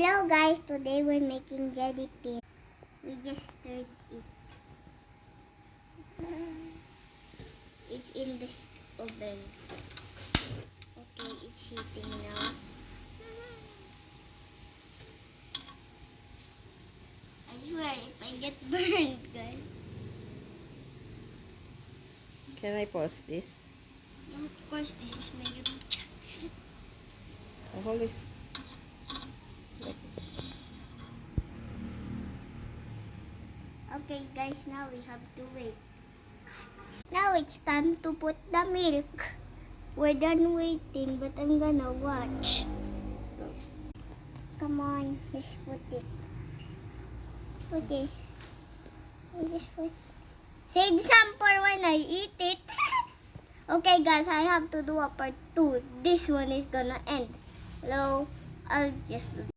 Hello guys, today we're making gelatin. We just stirred it. It's in this oven. Okay, it's heating now. I swear if I get burned, guys. Can I pause this? Yeah, of course, this is my YouTube channel. Hold this. Okay guys, now we have to wait. Now it's time to put the milk. We're done waiting, but I'm gonna watch. Come on, let's put it. Put it. We just put. Save some for when I eat it. Okay guys, I have to do a part 2. This one is gonna end. Hello, I'll just